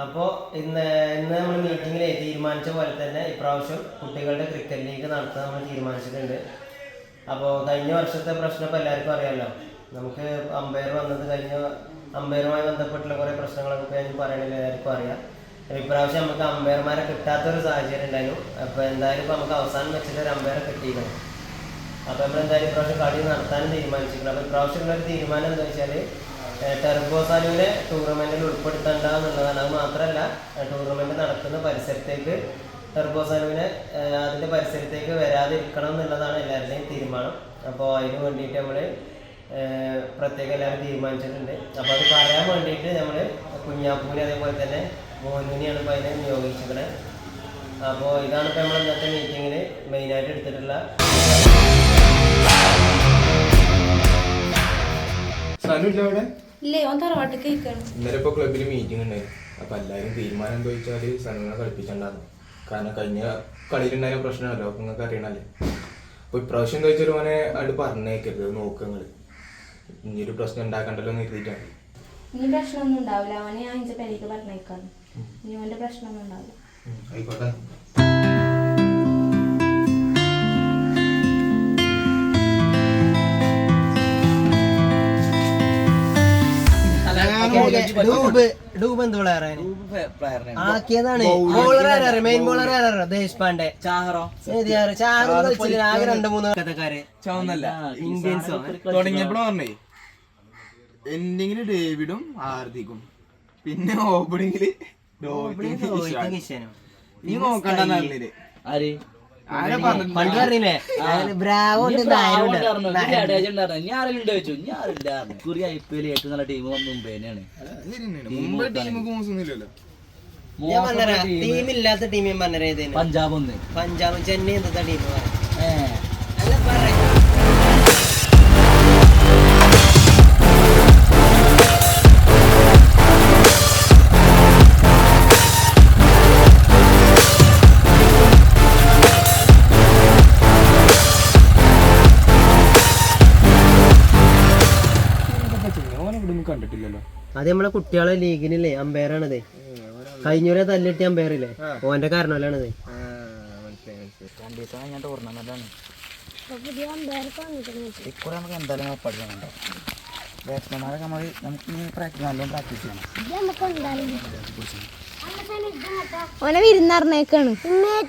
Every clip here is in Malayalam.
അപ്പോൾ ഇന്ന് നമ്മൾ മീറ്റിങ്ങിൽ തീരുമാനിച്ച പോലെ തന്നെ ഇപ്രാവശ്യം കുട്ടികളുടെ ക്രിക്കറ്റ് ലീഗ് നടത്താൻ നമ്മൾ തീരുമാനിച്ചിട്ടുണ്ട്. അപ്പോൾ കഴിഞ്ഞ വർഷത്തെ പ്രശ്നം ഇപ്പോൾ എല്ലാവർക്കും അറിയാമല്ലോ. നമുക്ക് അമ്പയർ വന്നത് അമ്പയറുമായി ബന്ധപ്പെട്ടുള്ള കുറേ പ്രശ്നങ്ങളൊക്കെ ഞാൻ പറയണില്ല, എല്ലാവർക്കും അറിയാം. ഇപ്രാവശ്യം നമുക്ക് അമ്പയർമാരെ കിട്ടാത്തൊരു സാഹചര്യം ഉണ്ടായിരുന്നു. അപ്പോൾ എന്തായാലും ഇപ്പോൾ നമുക്ക് അവസാനം വെച്ചിട്ട് ഒരു അമ്പയറെ കിട്ടിയിരിക്കണം. അപ്പോൾ നമ്മൾ എന്തായാലും ഇപ്രാവശ്യം കളി നടത്താനും തീരുമാനിച്ചിരിക്കണം. അപ്പോൾ ഇപ്രാവശ്യമുള്ളൊരു തീരുമാനം എന്താ വെച്ചാൽ ടെർബോ സാലുവിനെ ടൂർണമെൻറ്റിൽ ഉൾപ്പെടുത്തേണ്ട എന്നുള്ളതാണ്. അത് മാത്രമല്ല, ടൂർണമെൻറ്റ് നടക്കുന്ന പരിസരത്തേക്ക് ടെർബോ സാലുവിനെ അതിൻ്റെ പരിസരത്തേക്ക് വരാതിരിക്കണം എന്നുള്ളതാണ് എല്ലാവരുടെയും തീരുമാനം. അപ്പോൾ അതിന് വേണ്ടിയിട്ട് നമ്മൾ പ്രത്യേകം എല്ലാവരും തീരുമാനിച്ചിട്ടുണ്ട്. അപ്പോൾ അത് പറയാൻ വേണ്ടിയിട്ട് നമ്മൾ കുഞ്ഞാപ്പൂനെ അതേപോലെ തന്നെ മോനുവിനെയാണ് ഇപ്പോൾ അതിനെ നിയോഗിച്ചിരിക്കുന്നത്. അപ്പോൾ ഇതാണ് ഇപ്പോൾ നമ്മൾ ഇന്നത്തെ മീറ്റിങ്ങിൽ മെയിനായിട്ട് എടുത്തിട്ടുള്ള. ഇന്നലെ ഇപ്പോൾ ക്ലബിൽ മീറ്റിംഗ് ഉണ്ടായിരുന്നു. അപ്പോൾ എല്ലാവരും തീരുമാനം എന്താ വെച്ചാൽ സനുവിനെ കളിപ്പിച്ചിട്ടുണ്ടായിരുന്നു. കാരണം കഴിഞ്ഞ കളിയിലുണ്ടായ പ്രശ്നമല്ലോ, നിങ്ങൾക്ക് അറിയണല്ലേ. അപ്പോൾ ഇപ്രാവശ്യം എന്താ വെച്ചാൽ ഓനെ അത് പറഞ്ഞേക്കരുത്, നോക്കുക ഇനിയൊരു പ്രശ്നം ഉണ്ടാക്കണ്ടല്ലോ എന്ന് എഴുതിയിട്ടാണ്. ഇനി പ്രശ്നമൊന്നും ഉണ്ടാവില്ല. അവനെ ഞാൻ ഇഞ്ച പേരേക്ക് പറഞ്ഞേക്കാണ്. ഇനി അവൻ്റെ പ്രശ്നമൊന്നും ഉണ്ടാവില്ല. ആയിക്കോട്ടെ. മെയിൻ ബോളർ ദേശ്പാണ്ഡെ, ആകെ 2-3 കഥക്കാര് ഇന്ത്യൻസോ തുടങ്ങിയപ്പോഴും പറഞ്ഞേ എൻഡിങ്ങില് ഡേവിഡും ഹാർദിക്കും, പിന്നെ ഓപ്പണിങ്ങില് നീ നോക്കണ്ടെന്നറിഞ്ഞില്ലേ പണ്ട് പറഞ്ഞില്ലേ ബ്രാവോ ഞാൻ പറഞ്ഞ ടീമില്ലാത്ത ടീം ഞാൻ പറഞ്ഞ പഞ്ചാബ് ചെന്നൈ എന്താ ടീം അല്ല പറയാ. കണ്ടിട്ടില്ലല്ലോ. അത് നമ്മളെ കുട്ടികളെ ലീഗിനില്ലേ അമ്പയറാണത്. കഴിഞ്ഞൂരെ തല്ലിട്ടി അമ്പയറില്ലേ, ഓന്റെ കാരണമല്ലാണത്. ഓനെ വിരുന്നറിഞ്ഞേക്കാണ്.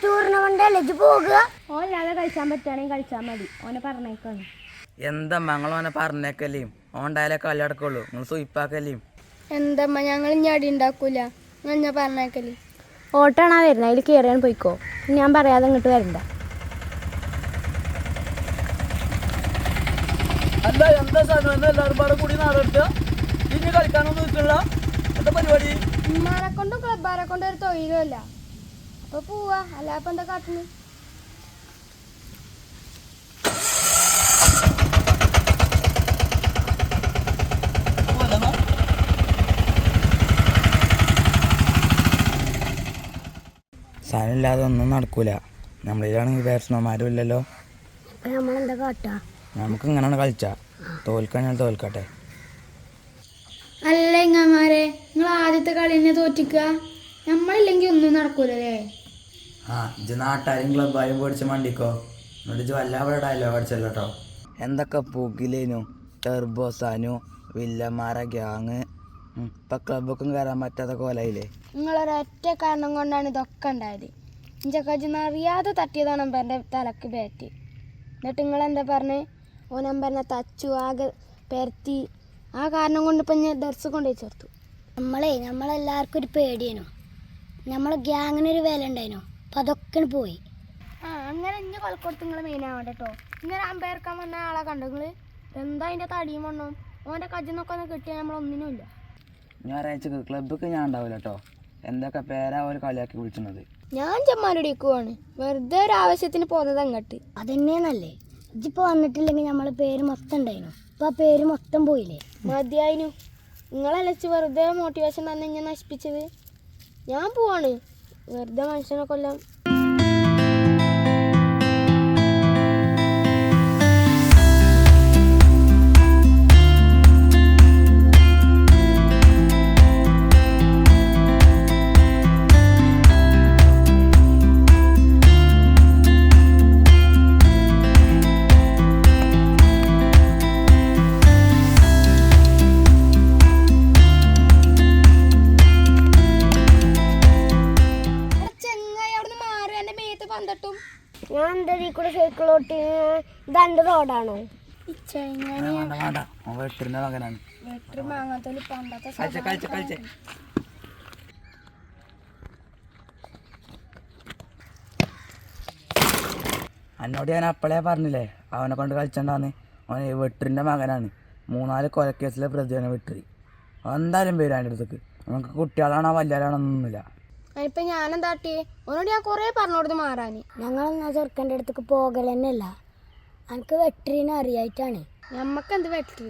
ടൂർണമെന്റ് പോകുക. ഓനാതെ കളിച്ചാൻ പറ്റുകയാണെങ്കിൽ കളിച്ചാൽ മതി. ഓനെ പറഞ്ഞേക്കാണ്. എന്തമ്മ ഞങ്ങൾ ഓനെ പറഞ്ഞേക്കല്ലേ, ഓണ്ടായാലേ കളി അടക്കുള്ളൂ, നിങ്ങൾ സൂയിപ്പാക്കല്ലേ. എന്തമ്മ ഞങ്ങൾ ഇനി അടി ഉണ്ടാക്കൂല, ഞാൻ പറഞ്ഞേക്കല്ലേ. ഓട്ടാണാ വരുന്നത്, അതിൽ കയറിയാൻ പോയിക്കോ. ഞാൻ പറയാതെ ഇങ്ങോട്ട് വരണ്ട. അല്ല എന്താ സാധനം എല്ലാവരും പാടെ കൂടി നാടെടുത്ത ഇനി കളിക്കാനൊന്നും നിൽക്കില്ല. എന്താ പരിപാടി? ഉമ്മാരെ കൊണ്ടും ക്ലബ്ബാരെ കൊണ്ടും ഒരു തൊഴിലുമില്ല. അപ്പൊ പോവാ, അല്ലാപ്പ എന്താ കാട്ടുന്നു? സാധനമില്ലാതെ ഒന്നും നടക്കൂല. നമ്മളിലാണെങ്കിൽ ബാറ്റ്സ്മാന്മാരും ഇല്ലല്ലോ. നമ്മളെന്താ കാട്ടാ? നമുക്ക് ഇങ്ങനെയാണ് കളിച്ചാ, തോൽക്കാൻ ഞാൻ തോൽക്കട്ടെ. അല്ല ഇങ്ങമാരെ, നിങ്ങൾ ആദ്യത്തെ കളി തന്നെ തോറ്റിക്കുക. നമ്മളില്ലെങ്കിൽ ഒന്നും നടക്കൂലേ. ഇജ് നാട്ടാരും ക്ലബ്ബാരും പൊടിച്ച് മണ്ടിക്കോ. എന്നിട്ട് ഇജ് വല്ലാതെ ഡയലോഗ് അടിച്ചല്ലോ കേട്ടോ. എന്തൊക്കെ പുകിലേനു, ടെർബോസാനു, വില്ലന്മാരെ ഗ്യാങ്. ഇപ്പം ക്ലബ്ബൊക്കെ കയറാൻ പറ്റാത്ത കോലായില്ലേ. നിങ്ങളൊരൊറ്റ കാരണം കൊണ്ടാണ് ഇതൊക്കെ ഉണ്ടായത്. ഇഞ്ചക്കജിന്ന് അറിയാതെ തട്ടിയതാണ് അമ്പറിൻ്റെ തലക്ക് ബാറ്റ്. എന്നിട്ട് നിങ്ങളെന്താ പറഞ്ഞ് ഓനമ്പറിനെ തച്ചു ആകെ പെരത്തി. ആ കാരണം കൊണ്ട് ഇപ്പം ഞാൻ ദർസ് കൊണ്ടുപോയി ചേർത്തു. നമ്മളെല്ലാവർക്കും ഒരു പേടിയേനു. നമ്മളെ ഗ്യാങ്ങിനൊരു വില ഉണ്ടായിനു. അപ്പം അതൊക്കെ പോയി. അങ്ങനെ ഇനി കൊലക്കൊടുത്ത് നിങ്ങൾ മെയിനാവണ്ട കേട്ടോ. ഇങ്ങനെ അമ്പയർക്കാൻ വന്ന ആളെ കണ്ടോ നിങ്ങൾ? എന്താ അതിൻ്റെ തടിയും വണ്ണവും? ഓൻ്റെ കജിന്നൊക്കെ ഒന്ന് കിട്ടിയാൽ നമ്മളൊന്നിനുമില്ല. ഞായറാഴ്ച ക്ലബ്ബൊക്കെ ഞാൻ ഉണ്ടാവില്ല കേട്ടോ. എന്തൊക്കെ പേരാ ഒരു കളിയാക്കി വിളിച്ചത്. ഞാൻ ചെമ്മാനോടിക്കുവാണ്, വെറുതെ ഒരു ആവശ്യത്തിന് പോകുന്നത് അങ്ങോട്ട്. അതന്നെയാണല്ലേ. ഇജിപ്പോൾ വന്നിട്ടില്ലെങ്കിൽ നമ്മളെ പേര് മൊത്തം ഉണ്ടായിരുന്നു. ഇപ്പം ആ പേര് മൊത്തം പോയില്ലേ. മതിയായിനു. നിങ്ങളലച്ച് വെറുതെ മോട്ടിവേഷൻ തന്നെ ഞാൻ നശിപ്പിച്ചത്. ഞാൻ പോവാണ്, വെറുതെ മനുഷ്യനെ കൊല്ലാം. ഞാൻ എന്താ ഈ കൂടെ സൈക്കിളോട്ട് ഇതെന്റെ റോഡാണോ വേണ്ട വെട്ടറിന്റെ മകനാണ്. വെട്ടറി മാങ്ങാത്തോല് പണ്ടത്തെ കളിച്ചേ എന്നോട് ഞാൻ അപ്പളേ പറഞ്ഞില്ലേ അവനെ കൊണ്ട് കളിച്ചണ്ടാന്ന്. അവൻ വെട്ടറിന്റെ മകനാണ്. 3-4 കൊലക്കേസിലെ പ്രതിയാണ് വെട്ടറി. എന്തായാലും പേര് അതിൻ്റെ അടുത്തേക്ക്. നമുക്ക് കുട്ടികളാണോ വല്യാളാണോന്നൊന്നുമില്ല. ഇപ്പൊ ഞാനെന്താട്ടി ഓനോട് ഞാൻ കൊറേ പറഞ്ഞോടുത്ത് മാറാന്. ഞങ്ങളെന്നാ ചെറുക്കൻ്റെ അടുത്തേക്ക് പോകലെന്നല്ല, എനിക്ക് വെട്ടറിനെ അറിയായിട്ടാണ്. ഞമ്മക്ക് എന്ത് വെട്ടറി?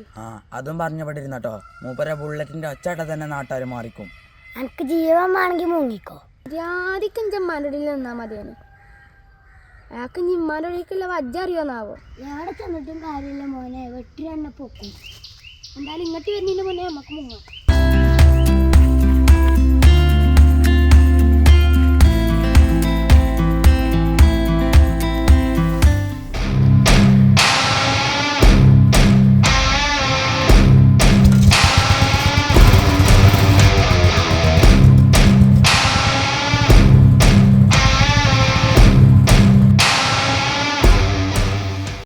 അതും പറഞ്ഞപ്പെട്ടിരുന്നട്ടോ. മൂപ്പര ബുള്ളറ്റിന്റെ ഒച്ചാട്ട തന്നെ നാട്ടുകാർ മാറിക്കും. എനിക്ക് ജീവൻ വേണമെങ്കിൽ മുങ്ങിക്കോ. ജാതിക്കും ചെമ്മാൻ്റെ ഉള്ളിൽ നിന്നാ മതിയാണ്. അയാൾക്ക് ഞിമ്മാൻ്റെ ഉള്ളിലേക്കുള്ള വജ്ജ അറിയോന്നാവോ? എവിടെ ചെന്നിട്ടും കാര്യമില്ല മോനെ, വെട്ടറി തന്നെ പൊക്കും. എന്തായാലും ഇങ്ങോട്ട് വരുന്നതിന് മുന്നേ നമുക്ക് മുങ്ങാം.